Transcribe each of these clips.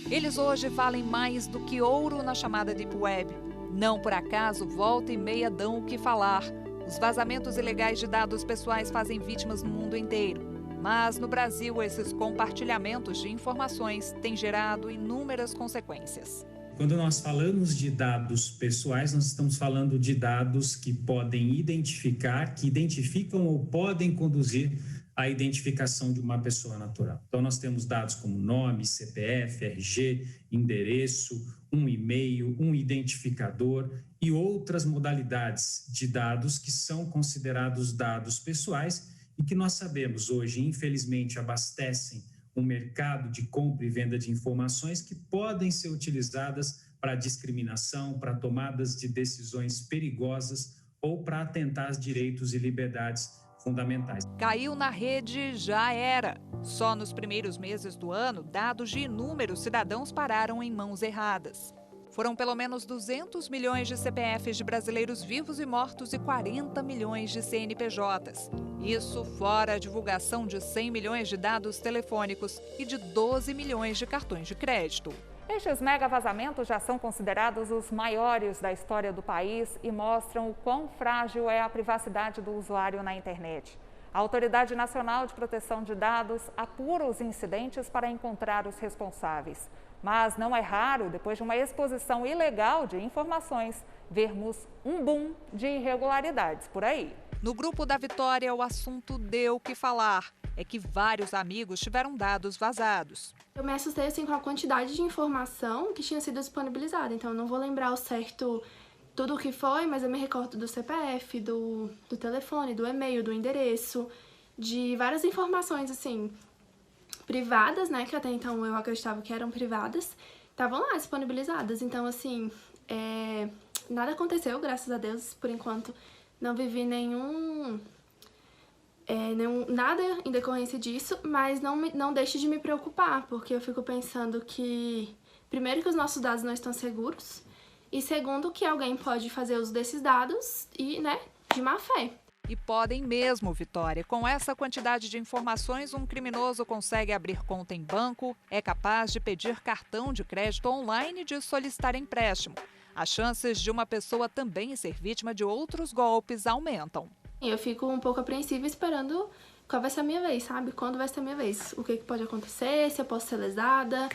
Eles hoje valem mais do que ouro na chamada Deep Web. Não por acaso, volta e meia dão o que falar. Os vazamentos ilegais de dados pessoais fazem vítimas no mundo inteiro. Mas no Brasil, esses compartilhamentos de informações têm gerado inúmeras consequências. Quando nós falamos de dados pessoais, nós estamos falando de dados que podem identificar, que identificam ou podem conduzir à identificação de uma pessoa natural. Então, nós temos dados como nome, CPF, RG, endereço, um e-mail, um identificador e outras modalidades de dados que são considerados dados pessoais e que nós sabemos hoje, infelizmente, abastecem um mercado de compra e venda de informações que podem ser utilizadas para discriminação, para tomadas de decisões perigosas ou para atentar aos direitos e liberdades fundamentais. Caiu na rede, já era. Só nos primeiros meses do ano, dados de inúmeros cidadãos pararam em mãos erradas. Foram pelo menos 200 milhões de CPFs de brasileiros vivos e mortos e 40 milhões de CNPJs. Isso fora a divulgação de 100 milhões de dados telefônicos e de 12 milhões de cartões de crédito. Estes mega vazamentos já são considerados os maiores da história do país e mostram o quão frágil é a privacidade do usuário na internet. A Autoridade Nacional de Proteção de Dados apura os incidentes para encontrar os responsáveis. Mas não é raro, depois de uma exposição ilegal de informações, vermos um boom de irregularidades por aí. No grupo da Vitória, o assunto deu o que falar. É que vários amigos tiveram dados vazados. Eu me assustei assim, com a quantidade de informação que tinha sido disponibilizada. Então, eu não vou lembrar ao certo tudo o que foi, mas eu me recordo do CPF, do telefone, do e-mail, do endereço, de várias informações assim privadas, né, que até então eu acreditava que eram privadas, estavam lá disponibilizadas. Então, assim, nada aconteceu, graças a Deus, por enquanto. Não vivi nada em decorrência disso, mas não deixe de me preocupar, porque eu fico pensando que, primeiro, que os nossos dados não estão seguros, e segundo, que alguém pode fazer uso desses dados e, né, de má fé. E podem mesmo, Vitória. Com essa quantidade de informações, um criminoso consegue abrir conta em banco, é capaz de pedir cartão de crédito online e de solicitar empréstimo. As chances de uma pessoa também ser vítima de outros golpes aumentam. Eu fico um pouco apreensiva esperando qual vai ser a minha vez, sabe? Quando vai ser a minha vez? O que pode acontecer? Se eu posso ser lesada?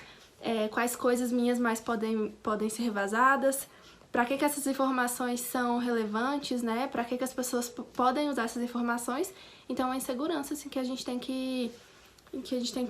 Quais coisas minhas mais podem ser vazadas? Para que essas informações são relevantes, né? Para que as pessoas podem usar essas informações? Então, é uma insegurança assim, que a gente tem que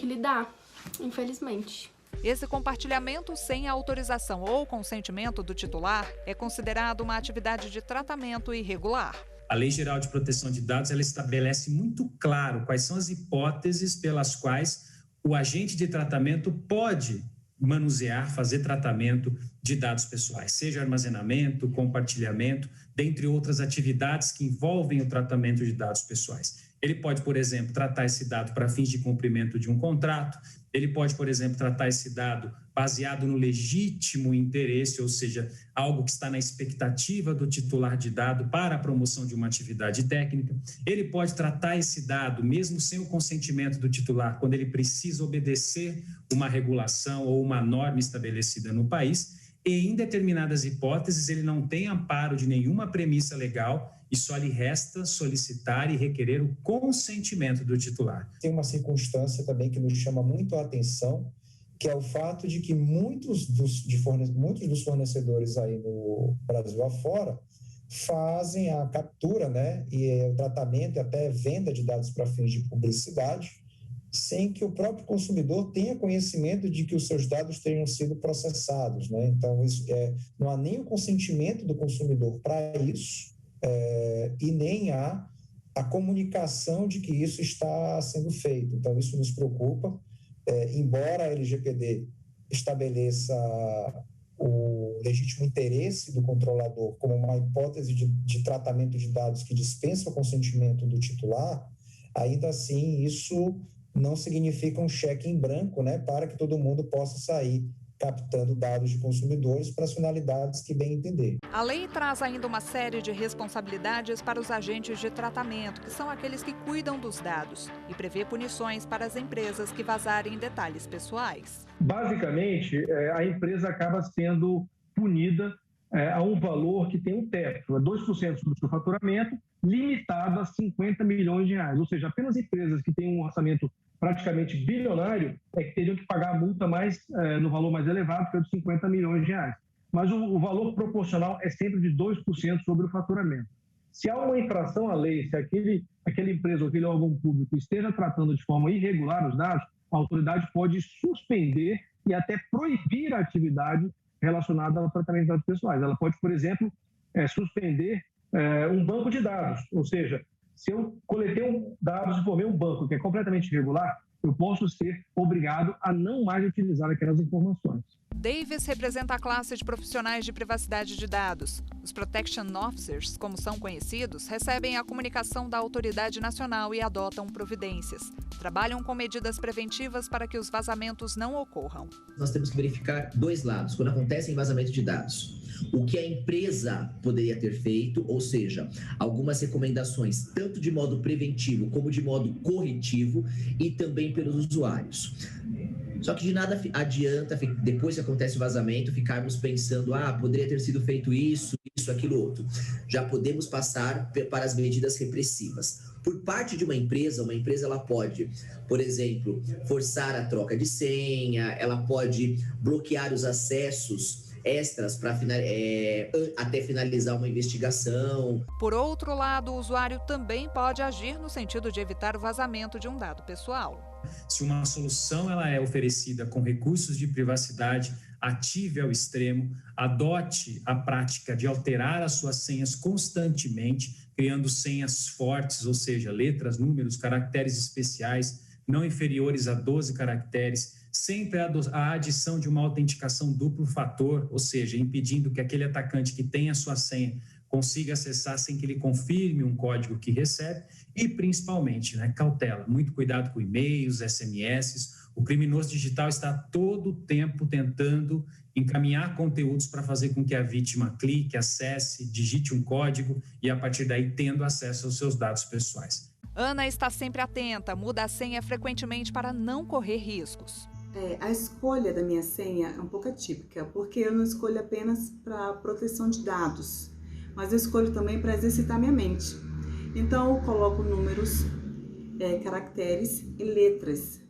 lidar, infelizmente. Esse compartilhamento sem autorização ou consentimento do titular é considerado uma atividade de tratamento irregular. A Lei Geral de Proteção de Dados ela estabelece muito claro quais são as hipóteses pelas quais o agente de tratamento pode manusear, fazer tratamento de dados pessoais, seja armazenamento, compartilhamento, dentre outras atividades que envolvem o tratamento de dados pessoais. Ele pode, por exemplo, tratar esse dado para fins de cumprimento de um contrato, ele pode, por exemplo, tratar esse dado baseado no legítimo interesse, ou seja, algo que está na expectativa do titular de dado para a promoção de uma atividade técnica. Ele pode tratar esse dado, mesmo sem o consentimento do titular, quando ele precisa obedecer uma regulação ou uma norma estabelecida no país, e em determinadas hipóteses ele não tem amparo de nenhuma premissa legal e só lhe resta solicitar e requerer o consentimento do titular. Tem uma circunstância também que nos chama muito a atenção, que é o fato de que muitos dos fornecedores aí no Brasil afora fazem a captura, né, e o tratamento e até venda de dados para fins de publicidade, sem que o próprio consumidor tenha conhecimento de que os seus dados tenham sido processados, né? Então, não há nem o consentimento do consumidor para isso, e nem há a comunicação de que isso está sendo feito. Então, isso nos preocupa. Embora a LGPD estabeleça o legítimo interesse do controlador como uma hipótese de tratamento de dados que dispensa o consentimento do titular, ainda assim isso não significa um cheque em branco, né, para que todo mundo possa sair captando dados de consumidores para as finalidades que bem entender. A lei traz ainda uma série de responsabilidades para os agentes de tratamento, que são aqueles que cuidam dos dados, e prevê punições para as empresas que vazarem detalhes pessoais. Basicamente, a empresa acaba sendo punida a um valor que tem um teto, a 2% do seu faturamento, limitado a 50 milhões de reais. Ou seja, apenas empresas que têm um orçamento praticamente bilionário é que teriam que pagar a multa no valor mais elevado, que é de 50 milhões de reais. Mas o valor proporcional é sempre de 2% sobre o faturamento. Se há uma infração à lei, se aquela empresa ou aquele órgão público esteja tratando de forma irregular os dados, a autoridade pode suspender e até proibir a atividade relacionada ao tratamento de dados pessoais. Ela pode, por exemplo, suspender um banco de dados, ou seja, se eu coletei dados e formei um banco que é completamente irregular, eu posso ser obrigado a não mais utilizar aquelas informações. Davis representa a classe de profissionais de privacidade de dados. Os Protection Officers, como são conhecidos, recebem a comunicação da autoridade nacional e adotam providências. Trabalham com medidas preventivas para que os vazamentos não ocorram. Nós temos que verificar dois lados, quando acontece vazamento de dados. O que a empresa poderia ter feito, ou seja, algumas recomendações, tanto de modo preventivo como de modo corretivo, e também pelos usuários. Só que de nada adianta, depois que acontece o vazamento, ficarmos pensando, poderia ter sido feito isso, aquilo, outro. Já podemos passar para as medidas repressivas. Por parte de uma empresa ela pode, por exemplo, forçar a troca de senha, ela pode bloquear os acessos extras para até finalizar uma investigação. Por outro lado, o usuário também pode agir no sentido de evitar o vazamento de um dado pessoal. Se uma solução ela é oferecida com recursos de privacidade, ative ao extremo, adote a prática de alterar as suas senhas constantemente, criando senhas fortes, ou seja, letras, números, caracteres especiais, não inferiores a 12 caracteres, sempre a adição de uma autenticação duplo fator, ou seja, impedindo que aquele atacante que tem a sua senha consiga acessar sem que ele confirme um código que recebe, e principalmente, cautela, muito cuidado com e-mails, SMS. O criminoso digital está todo o tempo tentando encaminhar conteúdos para fazer com que a vítima clique, acesse, digite um código e a partir daí tendo acesso aos seus dados pessoais. Ana está sempre atenta, muda a senha frequentemente para não correr riscos. A escolha da minha senha é um pouco atípica, porque eu não escolho apenas para proteção de dados, mas eu escolho também para exercitar minha mente. Então eu coloco números, caracteres e letras,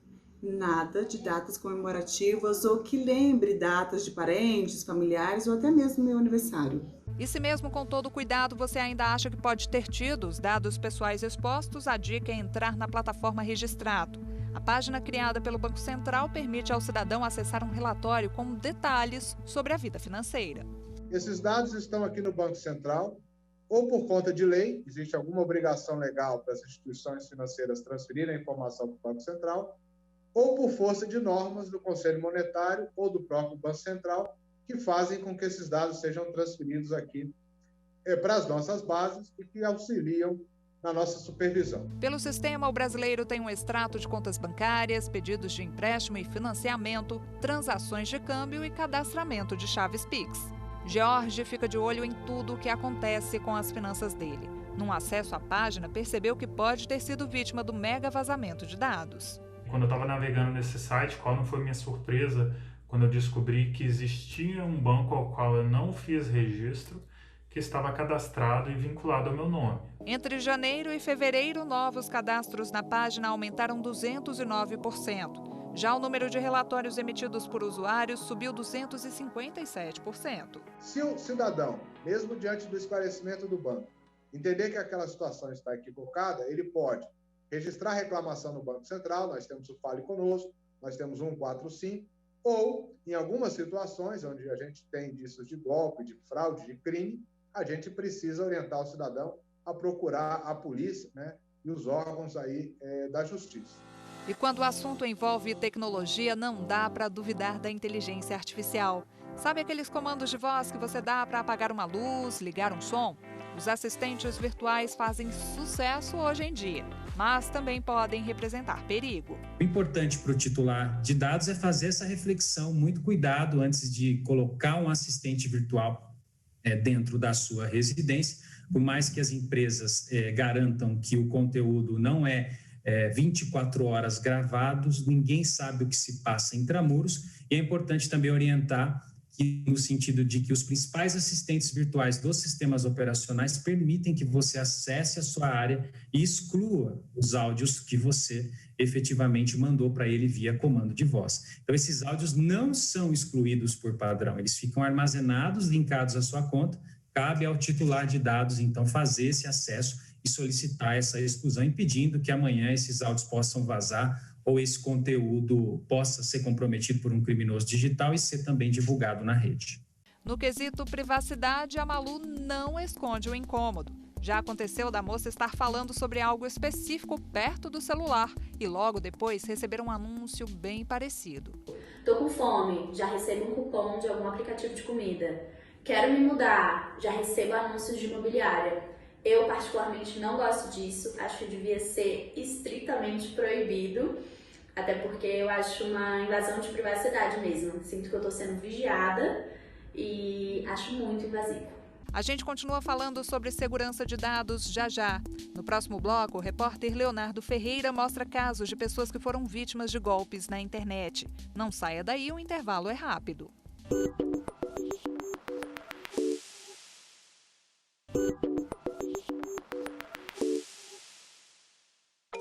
nada de datas comemorativas ou que lembre datas de parentes, familiares ou até mesmo meu aniversário. E se mesmo com todo cuidado você ainda acha que pode ter tido os dados pessoais expostos, a dica é entrar na plataforma Registrato. A página criada pelo Banco Central permite ao cidadão acessar um relatório com detalhes sobre a vida financeira. Esses dados estão aqui no Banco Central, ou por conta de lei, existe alguma obrigação legal para as instituições financeiras transferirem a informação para o Banco Central, ou por força de normas do Conselho Monetário ou do próprio Banco Central, que fazem com que esses dados sejam transferidos aqui para as nossas bases e que auxiliam na nossa supervisão. Pelo sistema, o brasileiro tem um extrato de contas bancárias, pedidos de empréstimo e financiamento, transações de câmbio e cadastramento de chaves Pix. George fica de olho em tudo o que acontece com as finanças dele. Num acesso à página, percebeu que pode ter sido vítima do mega vazamento de dados. Quando eu estava navegando nesse site, qual não foi minha surpresa quando eu descobri que existia um banco ao qual eu não fiz registro, que estava cadastrado e vinculado ao meu nome. Entre janeiro e fevereiro, novos cadastros na página aumentaram 209%. Já o número de relatórios emitidos por usuários subiu 257%. Se o cidadão, mesmo diante do esclarecimento do banco, entender que aquela situação está equivocada, ele pode registrar reclamação no Banco Central, nós temos o Fale Conosco, nós temos o 145, ou, em algumas situações onde a gente tem indícios de golpe, de fraude, de crime, a gente precisa orientar o cidadão a procurar a polícia, e os órgãos aí da justiça. E quando o assunto envolve tecnologia, não dá para duvidar da inteligência artificial. Sabe aqueles comandos de voz que você dá para apagar uma luz, ligar um som? Os assistentes virtuais fazem sucesso hoje em dia. mas também podem representar perigo. O importante para o titular de dados é fazer essa reflexão, muito cuidado antes de colocar um assistente virtual dentro da sua residência, por mais que as empresas garantam que o conteúdo não é 24 horas gravados, ninguém sabe o que se passa intramuros, e é importante também orientar que, no sentido de que os principais assistentes virtuais dos sistemas operacionais permitem que você acesse a sua área e exclua os áudios que você efetivamente mandou para ele via comando de voz. Então, esses áudios não são excluídos por padrão, eles ficam armazenados, linkados à sua conta. Cabe ao titular de dados, então, fazer esse acesso e solicitar essa exclusão, impedindo que amanhã esses áudios possam vazar ou esse conteúdo possa ser comprometido por um criminoso digital e ser também divulgado na rede. No quesito privacidade, a Malu não esconde o incômodo. Já aconteceu da moça estar falando sobre algo específico perto do celular e logo depois receber um anúncio bem parecido. Tô com fome, já recebo um cupom de algum aplicativo de comida. Quero me mudar, já recebo anúncios de imobiliária. Eu particularmente não gosto disso, acho que devia ser estritamente proibido, até porque eu acho uma invasão de privacidade mesmo. Sinto que eu tô sendo vigiada e acho muito invasivo. A gente continua falando sobre segurança de dados já. No próximo bloco, o repórter Leonardo Ferreira mostra casos de pessoas que foram vítimas de golpes na internet. Não saia daí, o intervalo é rápido.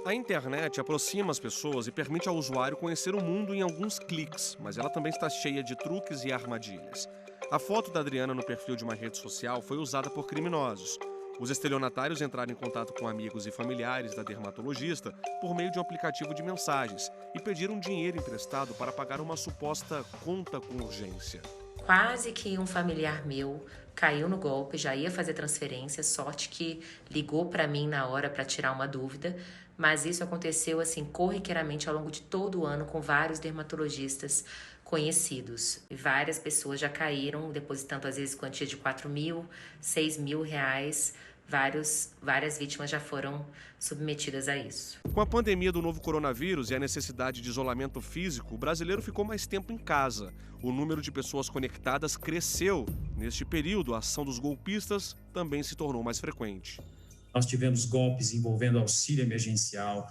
A internet aproxima as pessoas e permite ao usuário conhecer o mundo em alguns cliques, mas ela também está cheia de truques e armadilhas. A foto da Adriana no perfil de uma rede social foi usada por criminosos. Os estelionatários entraram em contato com amigos e familiares da dermatologista por meio de um aplicativo de mensagens e pediram dinheiro emprestado para pagar uma suposta conta com urgência. Quase que um familiar meu caiu no golpe, já ia fazer transferência, sorte que ligou para mim na hora para tirar uma dúvida, mas isso aconteceu assim corriqueiramente ao longo de todo o ano com vários dermatologistas conhecidos. E várias pessoas já caíram depositando às vezes quantia de R$4.000, R$6.000. Várias vítimas já foram submetidas a isso. Com a pandemia do novo coronavírus e a necessidade de isolamento físico, o brasileiro ficou mais tempo em casa. O número de pessoas conectadas cresceu. Neste período, a ação dos golpistas também se tornou mais frequente. Nós tivemos golpes envolvendo auxílio emergencial,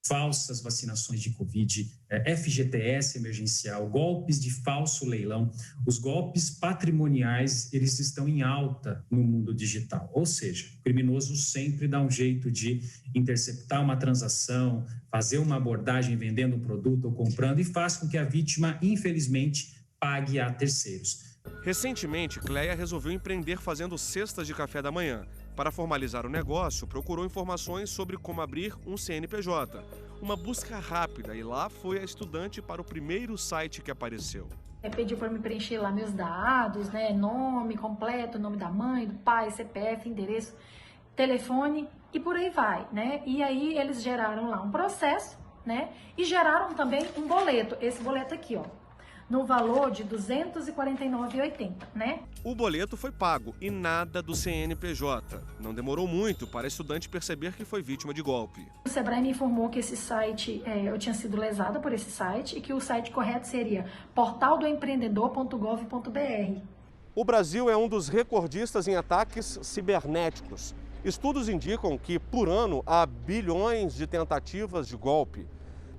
falsas vacinações de Covid, FGTS emergencial, golpes de falso leilão. Os golpes patrimoniais, eles estão em alta no mundo digital. Ou seja, o criminoso sempre dá um jeito de interceptar uma transação, fazer uma abordagem vendendo um produto ou comprando e faz com que a vítima, infelizmente, pague a terceiros. Recentemente, Cleia resolveu empreender fazendo cestas de café da manhã. Para formalizar o negócio, procurou informações sobre como abrir um CNPJ. Uma busca rápida e lá foi a estudante para o primeiro site que apareceu. Pediu para me preencher lá meus dados, né? Nome completo, nome da mãe, do pai, CPF, endereço, telefone e por aí vai, né? E aí eles geraram lá um processo, né? E geraram também um boleto, esse boleto aqui, ó, no valor de R$ 249,80, né? O boleto foi pago e nada do CNPJ. Não demorou muito para a estudante perceber que foi vítima de golpe. O Sebrae me informou que esse site, eu tinha sido lesada por esse site e que o site correto seria portaldoempreendedor.gov.br. O Brasil é um dos recordistas em ataques cibernéticos. Estudos indicam que, por ano, há bilhões de tentativas de golpe.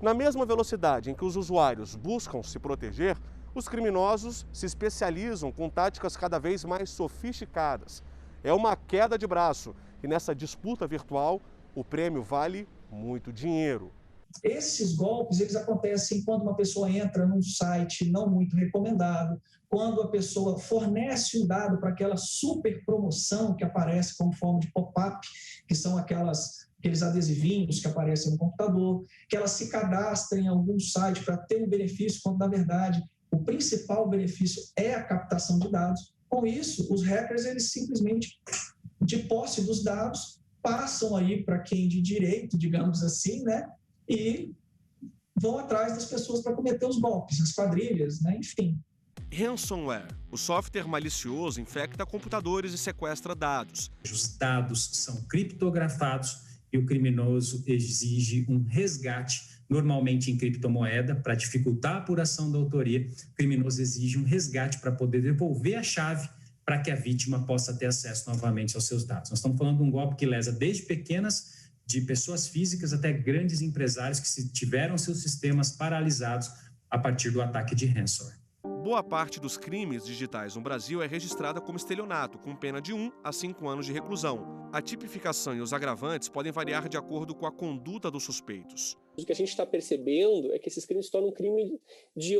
Na mesma velocidade em que os usuários buscam se proteger, os criminosos se especializam com táticas cada vez mais sofisticadas. É uma queda de braço e nessa disputa virtual o prêmio vale muito dinheiro. Esses golpes, eles acontecem quando uma pessoa entra num site não muito recomendado, quando a pessoa fornece um dado para aquela super promoção que aparece como forma de pop-up, que são aqueles adesivinhos que aparecem no computador, que ela se cadastra em algum site para ter um benefício, quando, na verdade, o principal benefício é a captação de dados. Com isso, os hackers, eles simplesmente, de posse dos dados, passam aí para quem de direito, digamos assim, né? E vão atrás das pessoas para cometer os golpes, as quadrilhas, né? Enfim. Ransomware. O software malicioso infecta computadores e sequestra dados. Os dados são criptografados e e o criminoso exige um resgate, normalmente em criptomoeda, para dificultar a apuração da autoria. O criminoso exige um resgate para poder devolver a chave para que a vítima possa ter acesso novamente aos seus dados. Nós estamos falando de um golpe que lesa desde pequenas, de pessoas físicas até grandes empresários que tiveram seus sistemas paralisados a partir do ataque de ransomware. Boa parte dos crimes digitais no Brasil é registrada como estelionato, com pena de 1 a 5 anos de reclusão. A tipificação e os agravantes podem variar de acordo com a conduta dos suspeitos. O que a gente está percebendo é que esses crimes se tornam um crime de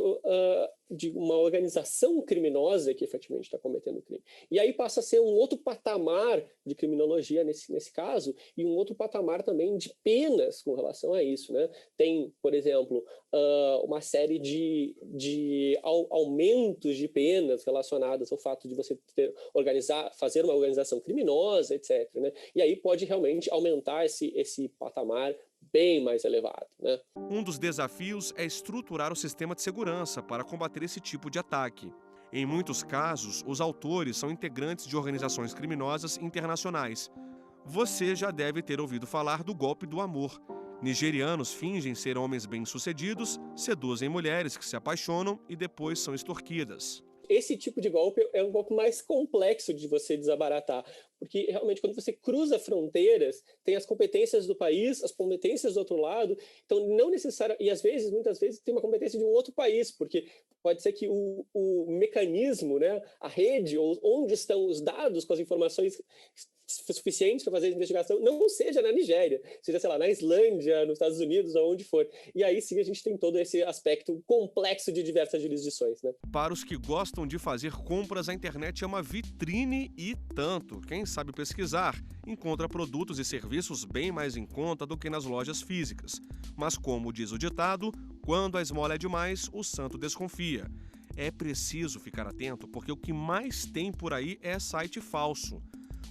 uma organização criminosa que efetivamente está cometendo o crime. E aí passa a ser um outro patamar de criminologia nesse caso e um outro patamar também de penas com relação a isso, né? Tem, por exemplo, uma série de aumentos de penas relacionadas ao fato de você fazer uma organização criminosa, etc., né? E aí pode realmente aumentar esse patamar bem mais elevado, né? Um dos desafios é estruturar o sistema de segurança para combater esse tipo de ataque. Em muitos casos, os autores são integrantes de organizações criminosas internacionais. Você já deve ter ouvido falar do golpe do amor. Nigerianos fingem ser homens bem-sucedidos, seduzem mulheres que se apaixonam e depois são extorquidas. Esse tipo de golpe é um golpe mais complexo de você desabaratar, porque realmente quando você cruza fronteiras, tem as competências do país, as competências do outro lado, então não necessariamente, e muitas vezes tem uma competência de um outro país, porque pode ser que o mecanismo, né, a rede, ou onde estão os dados com as informações suficientes para fazer a investigação, não seja na Nigéria, seja, sei lá, na Islândia, nos Estados Unidos, aonde for. E aí sim a gente tem todo esse aspecto complexo de diversas jurisdições, né? Para os que gostam de fazer compras, a internet é uma vitrine e tanto. Quem sabe pesquisar encontra produtos e serviços bem mais em conta do que nas lojas físicas. Mas como diz o ditado, quando a esmola é demais, o santo desconfia. É preciso ficar atento porque o que mais tem por aí é site falso.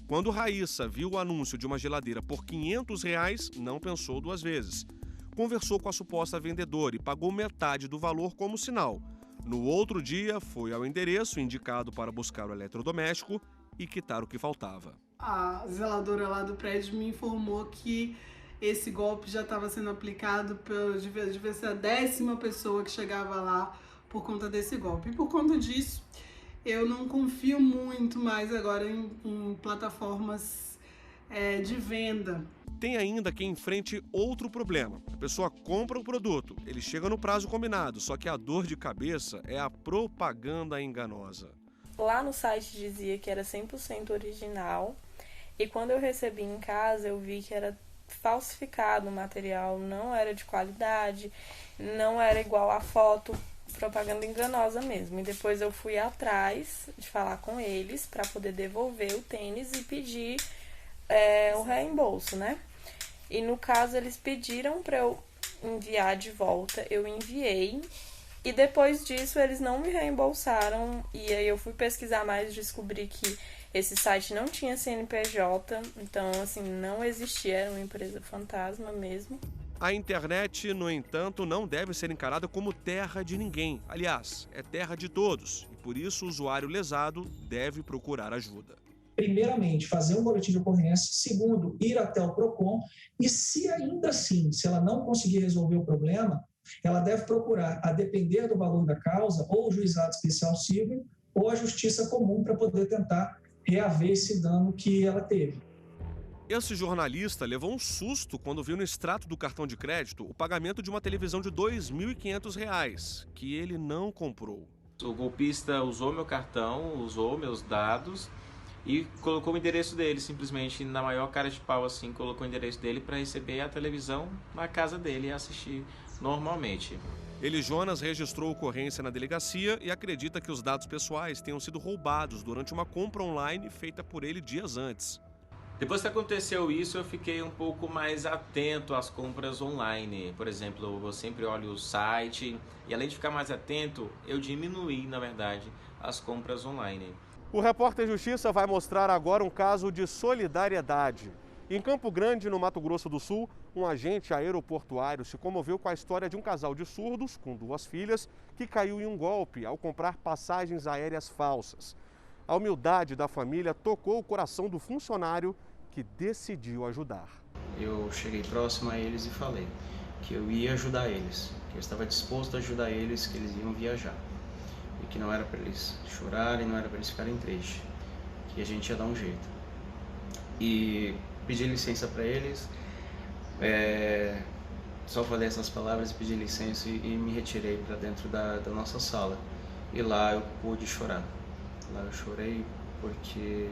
Quando Raíssa viu o anúncio de uma geladeira por R$500, não pensou duas vezes. Conversou com a suposta vendedora e pagou metade do valor como sinal. No outro dia, foi ao endereço indicado para buscar o eletrodoméstico e quitar o que faltava. A zeladora lá do prédio me informou que esse golpe já estava sendo aplicado devia ser a 10ª pessoa que chegava lá por conta desse golpe. E por conta disso, eu não confio muito mais agora em plataformas de venda. Tem ainda quem enfrente outro problema. A pessoa compra o produto, ele chega no prazo combinado, só que a dor de cabeça é a propaganda enganosa. Lá no site dizia que era 100% original e quando eu recebi em casa eu vi que era falsificado o material, não era de qualidade, não era igual à foto. Propaganda enganosa mesmo. E depois eu fui atrás de falar com eles para poder devolver o tênis e pedir o reembolso, né? E no caso eles pediram para eu enviar de volta, eu enviei e depois disso eles não me reembolsaram e aí eu fui pesquisar mais e descobri que esse site não tinha CNPJ, então assim, não existia, era uma empresa fantasma mesmo. A internet, no entanto, não deve ser encarada como terra de ninguém. Aliás, é terra de todos e por isso o usuário lesado deve procurar ajuda. Primeiramente, fazer um boletim de ocorrência. Segundo, ir até o PROCON. E se ainda assim, se ela não conseguir resolver o problema, ela deve procurar, a depender do valor da causa, ou o juizado especial civil ou a justiça comum para poder tentar reaver esse dano que ela teve. Esse jornalista levou um susto quando viu no extrato do cartão de crédito o pagamento de uma televisão de R$2.500, que ele não comprou. O golpista usou meu cartão, usou meus dados e colocou o endereço dele, simplesmente na maior cara de pau assim, colocou o endereço dele para receber a televisão na casa dele e assistir normalmente. Jonas registrou ocorrência na delegacia e acredita que os dados pessoais tenham sido roubados durante uma compra online feita por ele dias antes. Depois que aconteceu isso, eu fiquei um pouco mais atento às compras online. Por exemplo, eu sempre olho o site e além de ficar mais atento, eu diminuí, na verdade, as compras online. O Repórter Justiça vai mostrar agora um caso de solidariedade. Em Campo Grande, no Mato Grosso do Sul, um agente aeroportuário se comoveu com a história de um casal de surdos com 2 filhas que caiu em um golpe ao comprar passagens aéreas falsas. A humildade da família tocou o coração do funcionário que decidiu ajudar. Eu cheguei próximo a eles e falei que eu ia ajudar eles, que eu estava disposto a ajudar eles, que eles iam viajar. E que não era para eles chorarem, não era para eles ficarem tristes, que a gente ia dar um jeito. E pedi licença para eles, só falei essas palavras, pedi licença e me retirei para dentro da nossa sala. E lá eu pude chorar. Lá eu chorei porque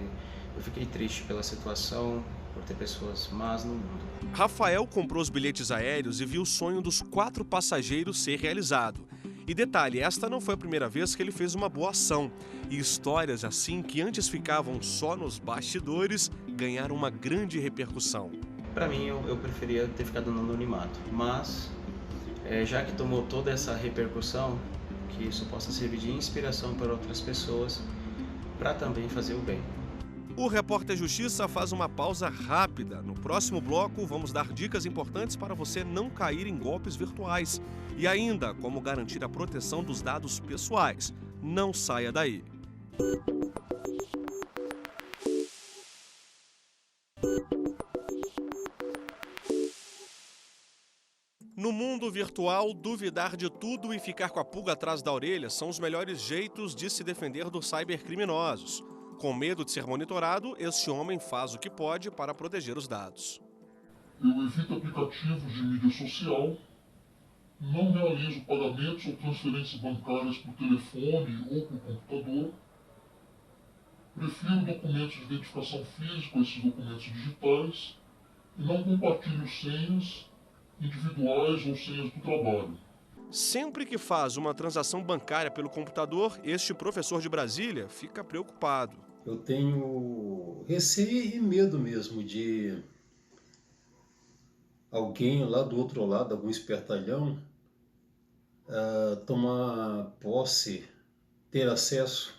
eu fiquei triste pela situação, por ter pessoas más no mundo. Rafael comprou os bilhetes aéreos e viu o sonho dos 4 passageiros ser realizado. E detalhe, esta não foi a primeira vez que ele fez uma boa ação. E histórias assim, que antes ficavam só nos bastidores, ganharam uma grande repercussão. Para mim, eu preferia ter ficado no anonimato. Mas, já que tomou toda essa repercussão, que isso possa servir de inspiração para outras pessoas, para também fazer o bem. O Repórter Justiça faz uma pausa rápida. No próximo bloco, vamos dar dicas importantes para você não cair em golpes virtuais. E ainda, como garantir a proteção dos dados pessoais. Não saia daí. No mundo virtual, duvidar de tudo e ficar com a pulga atrás da orelha são os melhores jeitos de se defender dos cybercriminosos. Com medo de ser monitorado, este homem faz o que pode para proteger os dados. Eu evito aplicativos de mídia social, não realizo pagamentos ou transferências bancárias por telefone ou por computador, prefiro documentos de identificação física, esses documentos digitais, e não compartilho senhas individuais ou senhas do trabalho. Sempre que faz uma transação bancária pelo computador, este professor de Brasília fica preocupado. Eu tenho receio e medo mesmo de alguém lá do outro lado, algum espertalhão, tomar posse, ter acesso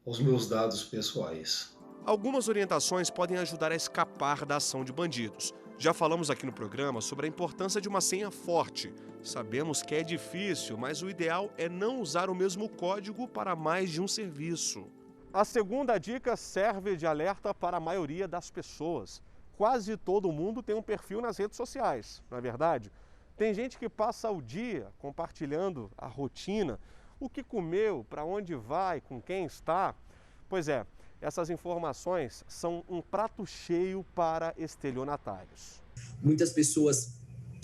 aos meus dados pessoais. Algumas orientações podem ajudar a escapar da ação de bandidos. Já falamos aqui no programa sobre a importância de uma senha forte. Sabemos que é difícil, mas o ideal é não usar o mesmo código para mais de um serviço. A segunda dica serve de alerta para a maioria das pessoas. Quase todo mundo tem um perfil nas redes sociais, não é verdade? Tem gente que passa o dia compartilhando a rotina, o que comeu, para onde vai, com quem está. Pois é, essas informações são um prato cheio para estelionatários. Muitas pessoas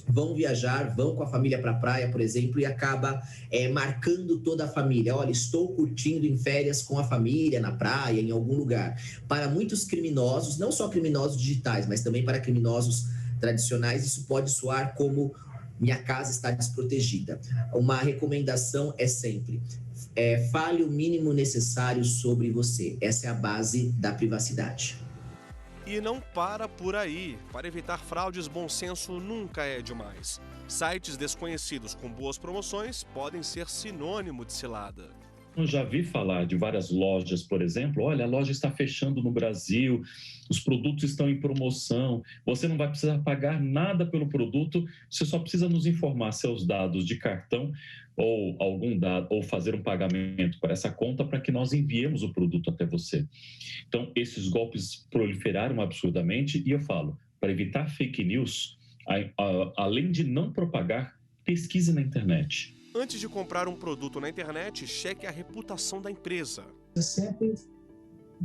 vão viajar, vão com a família para a praia, por exemplo, e acaba marcando toda a família. Olha, estou curtindo em férias com a família, na praia, em algum lugar. Para muitos criminosos, não só criminosos digitais, mas também para criminosos tradicionais, isso pode soar como minha casa está desprotegida. Uma recomendação é sempre: fale o mínimo necessário sobre você. Essa é a base da privacidade. E não para por aí. Para evitar fraudes, bom senso nunca é demais. Sites desconhecidos com boas promoções podem ser sinônimo de cilada. Eu já vi falar de várias lojas, por exemplo. Olha, a loja está fechando no Brasil, os produtos estão em promoção, você não vai precisar pagar nada pelo produto, você só precisa nos informar seus dados de cartão ou algum dado, ou fazer um pagamento para essa conta para que nós enviemos o produto até você. Então, esses golpes proliferaram absurdamente e eu falo, para evitar fake news, além de não propagar, pesquise na internet. Antes de comprar um produto na internet, cheque a reputação da empresa. É sempre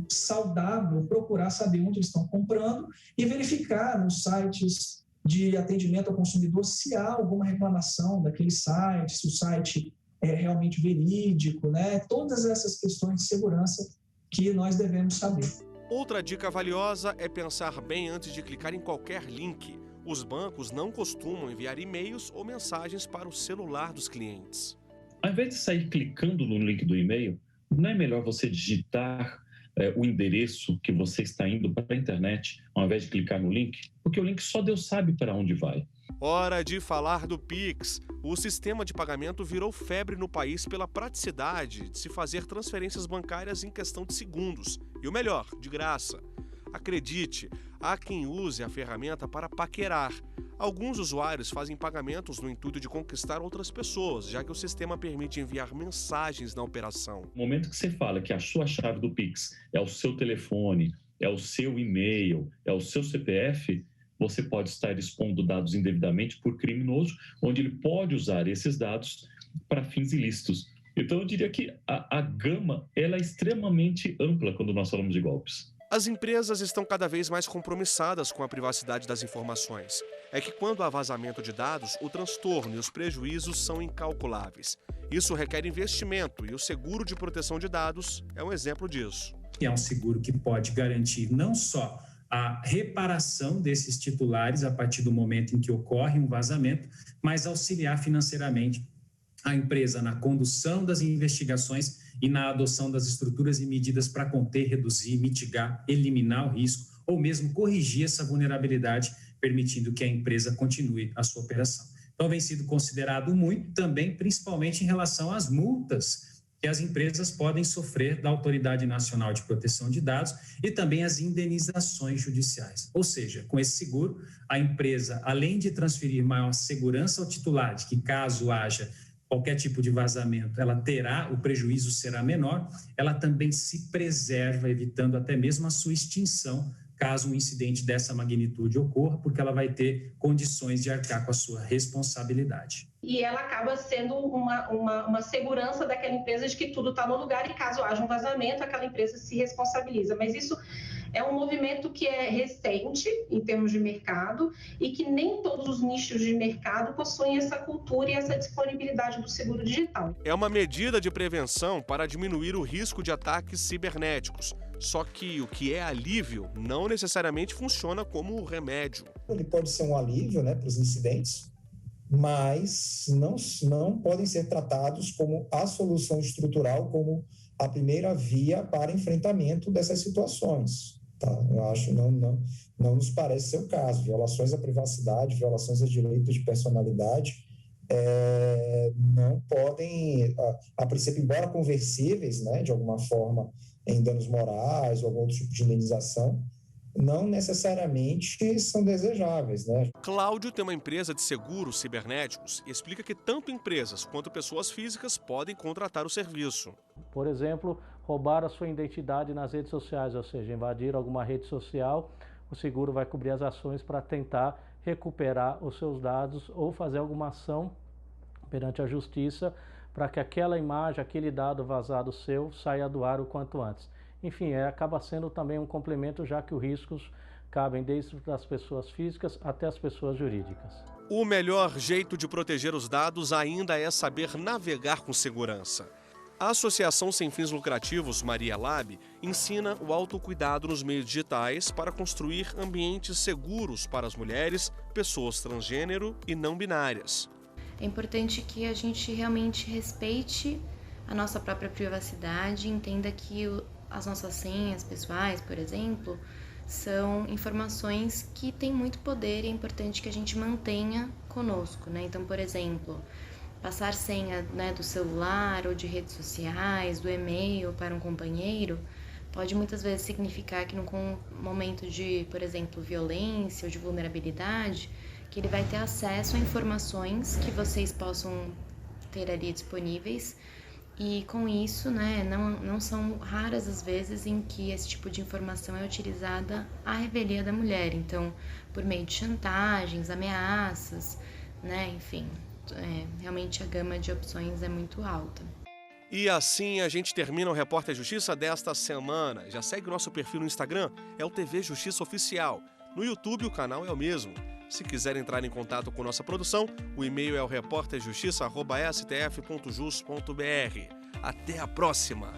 saudável procurar saber onde eles estão comprando e verificar nos sites de atendimento ao consumidor se há alguma reclamação daquele site, se o site é realmente verídico, né? Todas essas questões de segurança que nós devemos saber. Outra dica valiosa é pensar bem antes de clicar em qualquer link. Os bancos não costumam enviar e-mails ou mensagens para o celular dos clientes. Ao invés de sair clicando no link do e-mail, não é melhor você digitar o endereço que você está indo para a internet, ao invés de clicar no link? Porque o link só Deus sabe para onde vai. Hora de falar do Pix. O sistema de pagamento virou febre no país pela praticidade de se fazer transferências bancárias em questão de segundos. E o melhor, de graça. Acredite, há quem use a ferramenta para paquerar. Alguns usuários fazem pagamentos no intuito de conquistar outras pessoas, já que o sistema permite enviar mensagens na operação. No momento que você fala que a sua chave do Pix é o seu telefone, é o seu e-mail, é o seu CPF, você pode estar expondo dados indevidamente por criminoso, onde ele pode usar esses dados para fins ilícitos. Então, eu diria que a gama ela é extremamente ampla quando nós falamos de golpes. As empresas estão cada vez mais compromissadas com a privacidade das informações. É que quando há vazamento de dados, o transtorno e os prejuízos são incalculáveis. Isso requer investimento e o seguro de proteção de dados é um exemplo disso. É um seguro que pode garantir não só a reparação desses titulares a partir do momento em que ocorre um vazamento, mas auxiliar financeiramente a empresa na condução das investigações e na adoção das estruturas e medidas para conter, reduzir, mitigar, eliminar o risco ou mesmo corrigir essa vulnerabilidade, permitindo que a empresa continue a sua operação. Então, vem sido considerado muito também, principalmente em relação às multas que as empresas podem sofrer da Autoridade Nacional de Proteção de Dados e também as indenizações judiciais. Ou seja, com esse seguro, a empresa, além de transferir maior segurança ao titular, de que caso haja qualquer tipo de vazamento, ela terá, o prejuízo será menor, ela também se preserva, evitando até mesmo a sua extinção, caso um incidente dessa magnitude ocorra, porque ela vai ter condições de arcar com a sua responsabilidade. E ela acaba sendo uma segurança daquela empresa de que tudo está no lugar e caso haja um vazamento, aquela empresa se responsabiliza. Mas isso é um movimento que é recente em termos de mercado e que nem todos os nichos de mercado possuem essa cultura e essa disponibilidade do seguro digital. É uma medida de prevenção para diminuir o risco de ataques cibernéticos. Só que o que é alívio não necessariamente funciona como remédio. Ele pode ser um alívio, para os incidentes, mas não podem ser tratados como a solução estrutural, como a primeira via para enfrentamento dessas situações. Tá? Eu acho não nos parece ser o caso. Violações à privacidade, violações a direitos de personalidade não podem, a princípio, embora conversíveis, de alguma forma, em danos morais ou algum outro tipo de indenização, não necessariamente são desejáveis. Cláudio tem uma empresa de seguros cibernéticos e explica que tanto empresas quanto pessoas físicas podem contratar o serviço. Por exemplo, roubar a sua identidade nas redes sociais, ou seja, invadir alguma rede social, o seguro vai cobrir as ações para tentar recuperar os seus dados ou fazer alguma ação perante a justiça para que aquela imagem, aquele dado vazado seu saia do ar o quanto antes. Enfim, acaba sendo também um complemento, já que os riscos cabem desde as pessoas físicas até as pessoas jurídicas. O melhor jeito de proteger os dados ainda é saber navegar com segurança. A Associação Sem Fins Lucrativos Maria Lab ensina o autocuidado nos meios digitais para construir ambientes seguros para as mulheres, pessoas transgênero e não binárias. É importante que a gente realmente respeite a nossa própria privacidade, entenda que as nossas senhas pessoais, por exemplo, são informações que têm muito poder e é importante que a gente mantenha conosco, Então, por exemplo, passar senha do celular ou de redes sociais, do e-mail para um companheiro, pode muitas vezes significar que num momento de, por exemplo, violência ou de vulnerabilidade, que ele vai ter acesso a informações que vocês possam ter ali disponíveis. E com isso, não são raras as vezes em que esse tipo de informação é utilizada à revelia da mulher. Então, por meio de chantagens, ameaças, enfim, realmente a gama de opções é muito alta. E assim a gente termina o Repórter Justiça desta semana. Já segue o nosso perfil no Instagram, é o TV Justiça Oficial. No YouTube o canal é o mesmo. Se quiser entrar em contato com nossa produção, o e-mail é o reporterjustiça@stf.jus.br. Até a próxima!